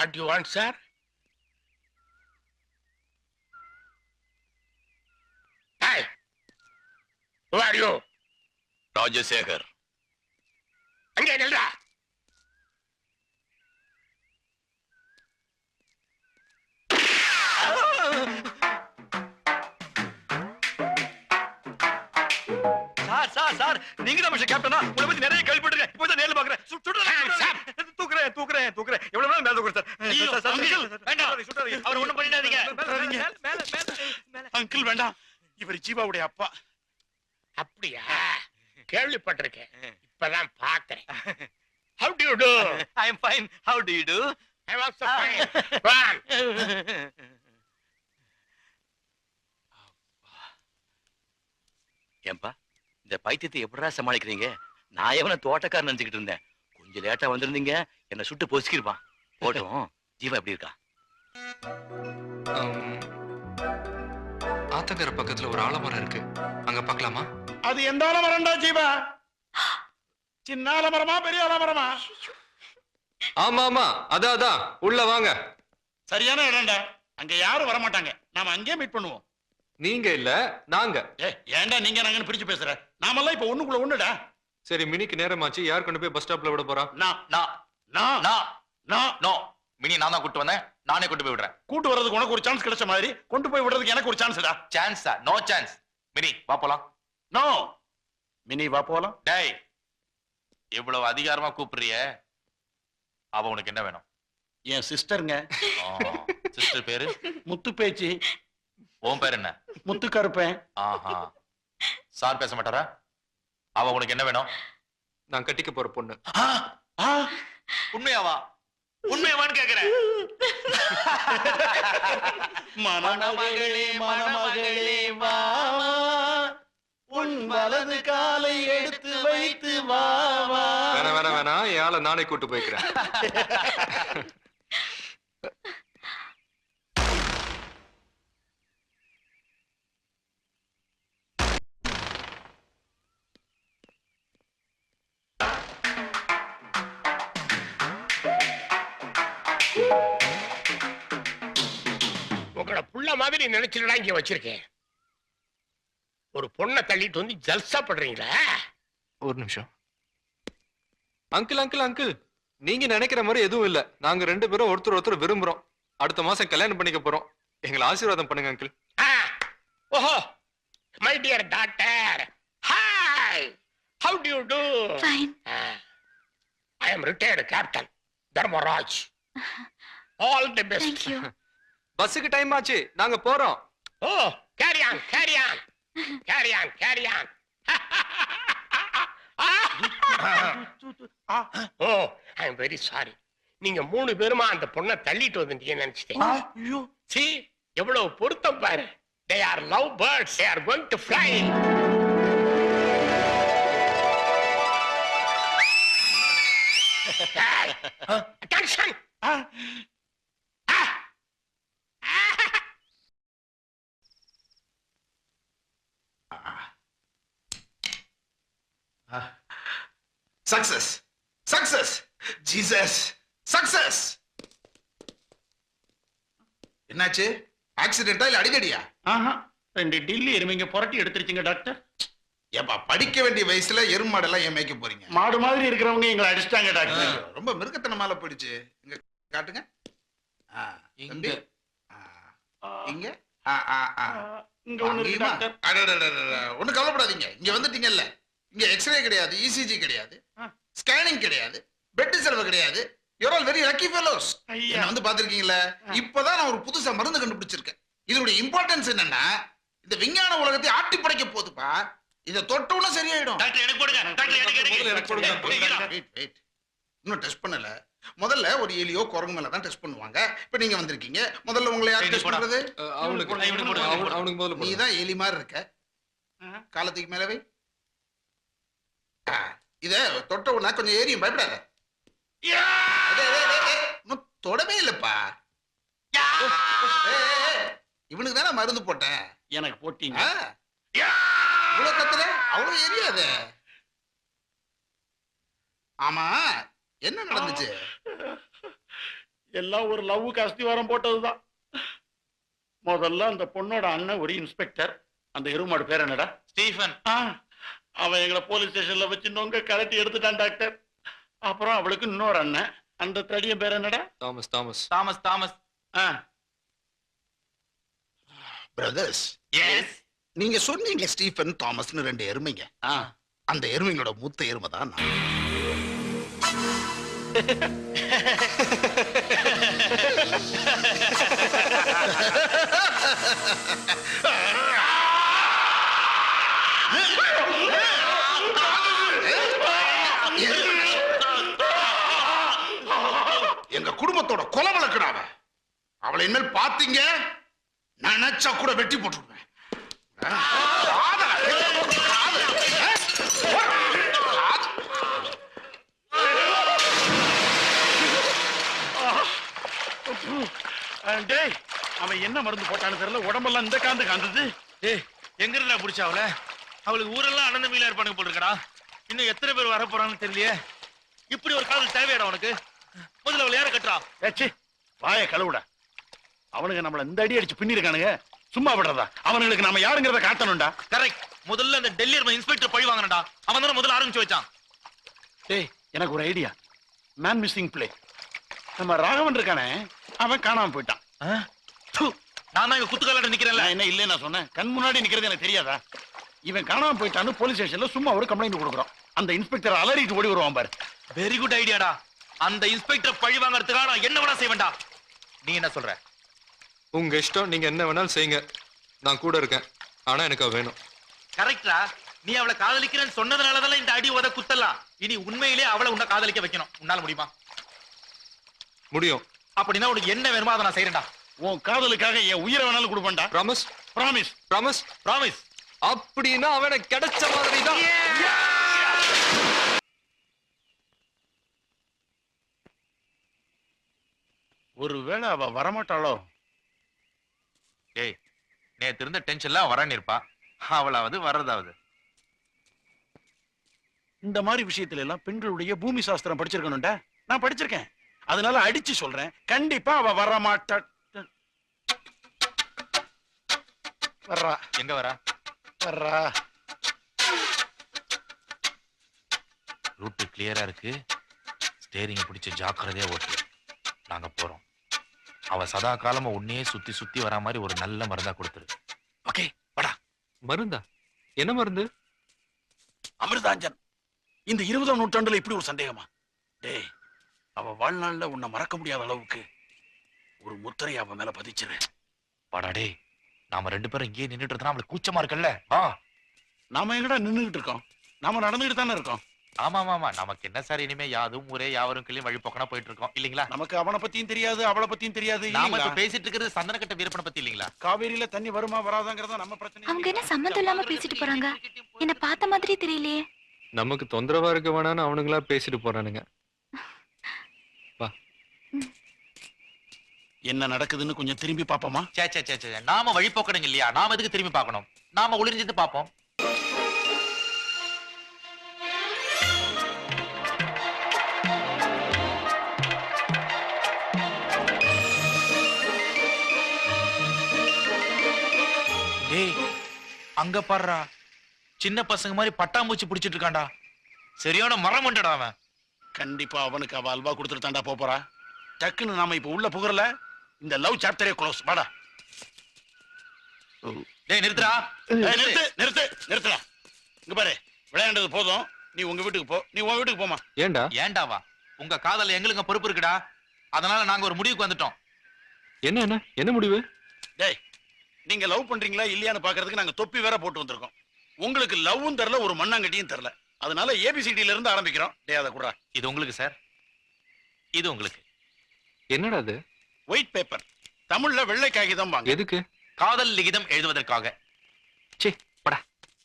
What do you want, sir? Hey! Who are you? Rajasekar. அங்கே நில்றா. Sir நீங்க தான் மிஸ்டர் கேப்டனா? உங்களை பத்தி நிறைய கேள்விப்பட்டிருக்கேன். இப்போ தான் நேர்ல பாக்குறேன். தூக்குறேன். எவ்வளவு நேரம் மேல தூக்குறேன் சார். வேண்டாம். அவர் ஒண்ணும் பண்ணிடாதீங்க. அங்கிள் வேண்டாம். இவர் ஜீவாவுடைய அப்பா. அப்படியா? கேள்விப்பட்டிருக்கேன். இப்பதான் பாக்குறேன். How do you do? I am fine. How do you do? I am also fine. Fine. ஏன்பா இந்த பைத்தியத்தை எப்படிடா சமாளிக்கிறீங்க? நான் எவன தோட்டக்காரன் நினைச்சுக்கிட்டு இருந்தேன். கொஞ்சம் லேட்டா வந்திருந்தீங்க, என்ன சுட்டு பொசுக்கிருப்பான். போட்டும். ஜீவா எப்படி இருக்கா? ஆத்தங்கர பக்கத்துல ஒரு ஆலமரம் இருக்கு, அங்க பார்க்கலாமா? அது எந்த ஆலமரம்டா ஜீவா? சின்ன ஆலமரமா பெரிய ஆலமரமா? ஆமா அதான் உள்ள வாங்க. சரியான இடம்டா. அங்க யாரும் வர மாட்டாங்க. நாம அங்கேயே மீட் பண்ணுவோம். நீங்க இல்ல நாங்க. ஏன்டா நீங்க நாங்கன்னு பிரிச்சு பேசுற? நாமெல்லாம் இப்ப ஒண்ணுக்குள்ள ஒண்ணுடா. சரி, மினிக்கு நேரமாச்சு. யார் கொண்டு போய் பஸ் ஸ்டாப்ல விட போறா? மினி நான் தான் கூட்டு வந்தேன். நானே கூட்டு போய் விடுறேன். கூட்டு வர்றதுக்கு உனக்கு ஒரு சான்ஸ் கிடைச்ச மாதிரி கொண்டு போய் விடுறதுக்கு எனக்கு ஒரு சான்ஸ்டா. சான்ஸா? No chance. மினி வா போலாம். நோ மினி வா போலாம். டேய், இவ்வளவு அதிகாரமா கூப்பிடுறிய, அவ உனக்கு என்ன வேணும்? என் சிஸ்டருங்க. சிஸ்டர் பேரு முத்து பேச்சு. உன் பேர் என்ன? முத்து கருப்பேன். ஆஹா. சார் பேச மாட்டாரா? அவ உனக்கு என்ன வேணும்? நான் கட்டிக்க போற பொண்ணு. உண்மையாவா? உண்மையாவான்னு கேக்குறேன். மணமகளே மணமகளே வா, உன் வலது காலை எடுத்து வைத்து வா. வேணாம், என் ஆளை நானே கூட்டு போய்க்கிறேன். உங்களோட புள்ள மாதிரி நினைச்சுடா இங்க வச்சிருக்கேன். ஒரு பொண்ணை தள்ளிட்டு வந்து ஜல்சா பண்றீங்களா? ஒரு நிமிஷம். அங்கிள், நீங்க நினைக்கிற மாதிரி எதுவும் இல்ல. நாங்க ரெண்டு பேரும் ஒருத்தர் விரும்புறோம். அடுத்த மாசம் கல்யாணம் பண்ணிக்க போறோம். எங்களை ஆசீர்வாதம் பண்ணுங்க அங்கிள். ஓஹோ, my dear daughter. Hi, how do you do? Fine. I am retired captain Dharmaraj. All the best. Thank you. பஸ்ஸுக்கு டைம் ஆச்சு, நாங்க போறோம். Oh, carry on. Oh, I am very sorry. நீங்க 3 பேருமா அந்த பொண்ணை தள்ளிட்டு வந்துட்டீங்கன்னு நினைச்சிட்டேன். ஐயோ, See, எவ்வளவு பொருத்தம் பாரு. They are love birds. They are going to fly. Attention. Success. Jesus. Success. என்னாச்சு? ஆக்சிடென்டா இல்ல அடிக்கடியா? ரெண்டு டில்லி எருமைங்க புரட்டி எடுத்துருச்சுங்க டாக்டர். ஏப்பா, படிக்க வேண்டிய வயசுல எருமாடெல்லாம் ஏன் மேய்க்க போறீங்க? மாடு மாதிரி இருக்கிறவங்க எங்களை அடிச்சிட்டாங்க டாக்டர். ரொம்ப மிருகத்தனமால போயிடுச்சு. இங்க காட்டுங்க. இங்க இங்க ஒண்ணு இருக்கு டாக்டர். ஒண்ணு கவலைப்படாதீங்க. இங்க வந்துட்டீங்கல்ல, இங்க எக்ஸ்ரே கிடையாது, இசிஜி கிடையாது, ஸ்கேனிங் கிடையாது, பெட் செலவு கிடையாது. You are very lucky fellows. என்ன வந்து பாத்திருக்கீங்களா? இப்பதான் நான் ஒரு புதுசா மருந்து கண்டுபிடிச்சிருக்கேன். இதோட இம்பார்ட்டன்ஸ் என்னன்னா, இந்த விஞ்ஞான உலகத்தை ஆட்டி படைக்க போகுதுப்பா. இத தொட்டவுடனே சரியாயிடும். டாக்டர் எனக்கு போடுங்க. டாக்டர் எனக்கு போடுங்க. வெயிட். இன்னும் டெஸ்ட் பண்ணல. முதல்ல ஒரு எலியோ குரங்கு மேல தான் டெஸ்ட் பண்ணுவாங்க. இப்ப நீங்க வந்திருக்கீங்க. முதல்ல உங்களை யார் டெஸ்ட் பண்றது? அவனுக்கு முதல்ல. நீ தான் எலி மாதிரி இருக்க. காலத்துக்கு மேல வை. இத தொட்ட உடனே கொஞ்சம் ஏரியும், பயப்படாத. தொடவே இல்லப்பா. இவனுக்கு தானே மருந்து போட்டேன். எனக்கு போட்டீங்க. இவ்வளவு கத்துற, அவ்வளவு எரியாது. ஆமா, என்ன நடந்துச்சு? எல்லாம் ஒரு லவ்வுக்கு அஸ்திவாரம் போட்டதுதான். முதல்ல அந்த பொண்ணோட அண்ணன் ஒரு இன்ஸ்பெக்டர். அந்த எருமாடு பேர் என்னடா? ஸ்டீஃபன். அவன் எங்களை போலீஸ் ஸ்டேஷன்ல வச்சு நொங்க கலட்டி எடுத்துட்டான் டாக்டர். அப்புறம் அவளுக்கு இன்னொரு அண்ணன். அந்த தடியன் பேர் என்னடா? Thomas Thomas Thomas Thomas. Brothers, yes. நீங்க சொன்னீங்க ஸ்டீஃபன் தாமஸ்னு 2 எருமைங்க. அந்த எருமைங்களோட மூத்த எருமை தான் நான். எங்க குடும்பத்தோட கொலை வழக்குடாவ. அவளை இனிமேல் பாத்தீங்க நினைச்சா கூட வெட்டி போட்டுருவேன். டேய், அவன் என்ன மருந்து போட்டான்னு தெரியல, உடம்பெல்லாம் இந்த காந்து காந்தது. ஏய், எங்க இருந்தா புடிச்சா அவள? அவளுக்கு ஊரெல்லாம் அண்ணன் தம்பியில இருப்பானுங்க போல இருக்கடா. இன்னும் எத்தனை பேர் வர போறாங்கன்னு தெரியலையே. இப்படி ஒரு காதல் தேவையாடா உனக்கு? முதல்ல அவளை யார கட்டுறா? ஏச்சி, வாய கழுவுடா. அவனுங்க நம்மள இந்த அடி அடிச்சு பின்னிருக்கானுங்க. சும்மா விடுறதா? அவனுங்களுக்கு நாம யாருங்கிறத காட்டணும்டா. கரெக்ட். முதல்ல அந்த டெல்லி இன்ஸ்பெக்டர் பழி வாங்கணும்டா. அவன் தானே முதல்ல ஆரம்பிச்சு வச்சான். டேய், எனக்கு ஒரு ஐடியா. Man missing play. நம்ம ராகவன் இருக்கானே, அவன் காணாம போயிட்டான். நான் தான் இங்க குத்துக்கால நிக்கிறேன்ல. நான் என்ன இல்ல நான் சொன்னேன்? கண் முன்னாடி நிக்கிறது எனக்கு தெரியாதா? இவன் காணாம போயிட்டான்னு போலீஸ் ஸ்டேஷன்ல சும்மா ஒரு கம்ப்ளைண்ட் கொடுக்குறோம். அந்த இன்ஸ்பெக்டர் அலறிட்டு ஓடி வருவான் பாரு. வெரி குட் ஐடியாடா. அந்த இன்ஸ்பெக்டர் பழி வாங்கறதுக்காக நான் என்ன வேணா செய்வேன்டா. நீ என்ன சொல்ற? உங்க இஷ்டம், நீங்க என்ன வேணாலும் செய்யுங்க. நான் கூட இருக்கேன். ஆனா எனக்கு அவ வேணும். கரெக்டா? நீ அவளை காதலிக்கிறேன்னு சொன்னதுனாலதான் இந்த அடி உத குத்தலாம். இனி உண்மையிலே அவளை உன்னை காதலிக்க வைக்கணும். உன்னால முடியுமா? முடியும். அப்படின்னா உனக்கு என்ன வேணுமோ அதை நான் செய்யறேன்டா. உன் காதலுக்காக என் உயிரை வேணாலும் கொடுப்பேன்டா. Promise promise promise promise. அப்படின்னா அவனை கிடைச்ச மாதிரி தான். ஒருவேளை அவ வரமாட்டாளோ? ஏய், நேத்து இருந்த டென்ஷன்லாம் வரான்னு இருப்பா. அவளாவது வர்றதாவது. இந்த மாதிரி விஷயத்துல எல்லாம் பெண்களுடைய பூமி சாஸ்திரம் படிச்சிருக்கணும்டா. நான் படிச்சிருக்கேன். அதனால அடிச்சு சொல்றேன், கண்டிப்பா அவ வரமாட்டா. வர்றா. எங்க வரா? வர்றா. ரூட் கிளியரா இருக்கு. ஸ்டேரிங் பிடிச்சு ஜாக்கிரதையா ஓட்டு. நாங்க போறோம். அவ சதா காலமா உன்னையே சுத்தி சுத்தி வரா மாதிரி ஒரு நல்ல மருந்தா கொடுத்துரு. ஓகே, வாடா. மருந்தா? என்ன மருந்து? அமிர்தாஞ்சன். இந்த 20ஆம் நூற்றாண்டுல இப்படி ஒரு சந்தேகமா? டேய், அவ வாழ்நாள்ல உன்னை மறக்க முடியாத அளவுக்கு ஒரு முத்திரை அவ மேல பதிச்சிரு. வாடா டேய். நாம 2 பேரும் இங்கே நின்னுட்டு இருந்தா அவளுக்கு கூச்சமா இருக்குல்ல? வா. நாம எங்கடா நின்னுகிட்டு இருக்கோம்? நாம நடந்துகிட்டு தானே இருக்கோம். ஆமா ஆமா, நமக்கு என்ன சார் இனிமே யாதும் ஊரே யாவரும் கிளி வழிபோக்கனா போயிட்டு இருக்கோம் இல்லீங்களா? நமக்கு அவனை பத்தியும் தெரியாது, அவளை பத்தியும் தெரியாது. நாம இப்ப பேசிட்டு இருக்கிறது சந்தனக்கட்ட வீரப்பனை பத்தி இல்லீங்களா? காவேரியில தண்ணி வருமா வராதாங்கிறதா நம்ம பிரச்சனை. அவங்க என்ன சம்மந்தம் இல்லாம பேசிட்டு போறாங்க? என்ன பார்த்த மாதிரி தெரியலையே. நமக்கு தொந்தரவா இருக்க வேணான்னு அவனுங்களா பேசிட்டு போறானுங்க. என்ன நடக்குதுன்னு கொஞ்சம் திரும்பி பாப்போமா? சே சே சே சே, நாம வழிபோக்கணுங்க இல்லையா? நாம எதுக்கு திரும்பி பார்க்கணும்? நாம ஒளிஞ்சிட்டு பாப்போம். டேய், அங்க பாருடா. சின்ன பசங்க மாதிரி பட்டாம்பூச்சி பிடிச்சிட்டு இருக்கான்டா. சரியான மரம் மண்டடா அவன். கண்டிப்பா அவனுக்கு அவ அல்வா கொடுத்துட்டு தாண்டா போறா. டக்குன்னு நாம இப்ப உள்ள புகறல. இந்த லவ் சாப்டரே க்ளோஸ். வாடா. டேய் நிறுத்துடா. நிறுத்து நிறுத்து நிறுத்துடா. இங்க பாரு, விளையாண்டது போதும். நீ உங்க வீட்டுக்கு போ. நீ உன் வீட்டுக்கு போமா. ஏண்டா? ஏண்டாவா? உங்க காதல எங்களுக்கு பொறுப்பு இருக்குடா. அதனால நாங்க ஒரு முடிவுக்கு வந்துட்டோம். என்ன என்ன என்ன முடிவு? டேய், நீங்க லவ் பண்றீங்களா இல்லையான்னு பாக்குறதுக்கு நாங்க தொப்பி வேற போட்டு வந்திருக்கோம். உங்களுக்கு லவ்வும் தெரியல, ஒரு மண்ணாங்கட்டியும் தெரியல. அதனால ஏபிசிடில இருந்து ஆரம்பிக்கிறோம். டேய், அதை குடுறா. இது உங்களுக்கு சார். இது உங்களுக்கு. என்னடா அது? White paper. தமிழ்ல வெள்ளை காகிதம் வாங்க. எதுக்கு? காதல் லிகிதம் எழுதுவதற்காக. சீ படா.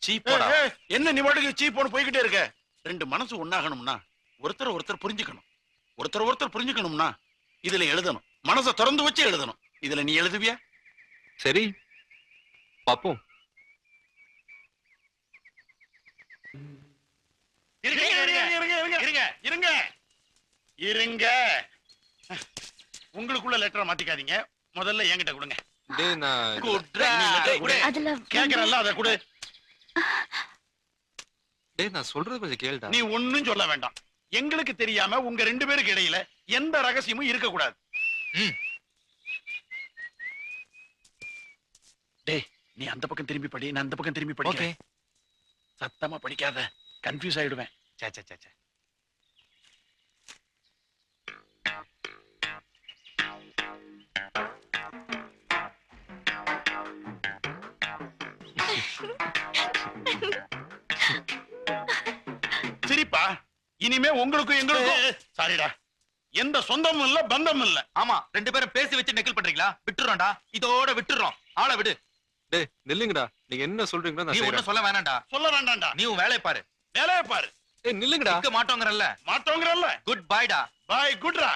சீப்போடா. என்ன நீ பாட்டுக்கு சீப்போன்னு போய்கிட்டே இருக்க? 2 மனசு ஒண்ணாகணும்னா ஒருத்தர் புரிஞ்சுக்கணும். ஒருத்தர் புரிஞ்சுக்கணும்னா இதுல எழுதணும். மனசை திறந்து வச்சு எழுதணும். இதுல நீ எழுதுவியா? சரி பாப்போம். இருங்க இருங்க இருங்க இருங்க இருங்க இருங்க இருங்க. உங்களுக்குள்ள லெட்டரை மாத்திக்காதீங்க, முதல்ல என்கிட்ட கொடுங்க. டேய் நான் குட்ரா, நீ letter கொடு. அதுல கேக்குறல்ல, அதை கொடு. டேய் நான் சொல்றது கொஞ்சம் கேளுடா. நீ ஒண்ணும் சொல்ல வேண்டாம். எங்களுக்கு தெரியாம உங்க 2 பேருக்கு இடையில எந்த ரகசியமும் இருக்க கூடாது. டேய், நீ அந்த பக்கம் திரும்பி படி, நான் அந்த பக்கம் திரும்பி ஓகே. படிக்கிறேன். சத்தமா படிக்காத, கன்ஃபியூஸ் ஆயிடுவேன். சே சே சே சே. சரிப்பா, இனிமே உங்களுக்கும் எங்களுக்கும் சாரிடா, எந்த சொந்தமும் இல்ல, பந்தமும் இல்ல. ஆமா, 2 பேரும் பேசி வச்சு நெக்கில் பண்றீங்களா? விட்டுறோம்டா, இதோட விட்டுறோம். ஆளை விடு. டேய் நில்லுங்கடா, நீங்க என்ன சொல்றீங்களோ நான் நீ செய்றேன். ஒண்ணும் சொல்ல வேணாம்டா. சொல்ல வேண்டாம்டா, நீ உன் வேலையை பாரு. வேலையை பாரு. டேய் நில்லுங்கடா. நிக்க மாட்டோங்கறல்ல. மாட்டோங்கிறல்ல. குட் பைடா. பாய், குட்ரா.